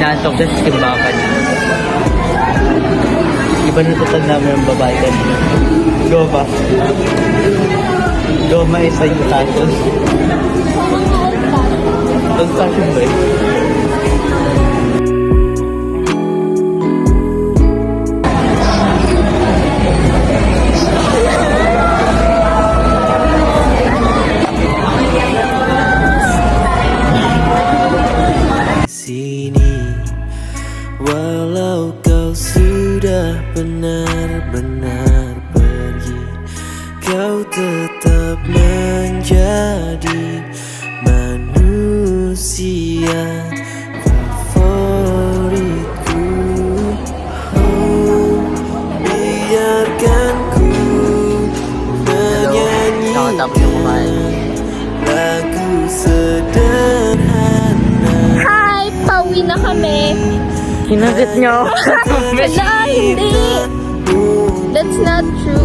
inaantok siya sa simbakan. Iba natutag namin ang babae kanina. Goma. Goma is a utasyon. Utasyon ba eh? Walau kau sudah benar-benar pergi, kau tetap menjadi manusia favoritku. Oh, biarkan ku menyanyikan lagu sederhana. Hi! Pauwi na kami. Kinagit niyo. Wala, hindi. That's not true.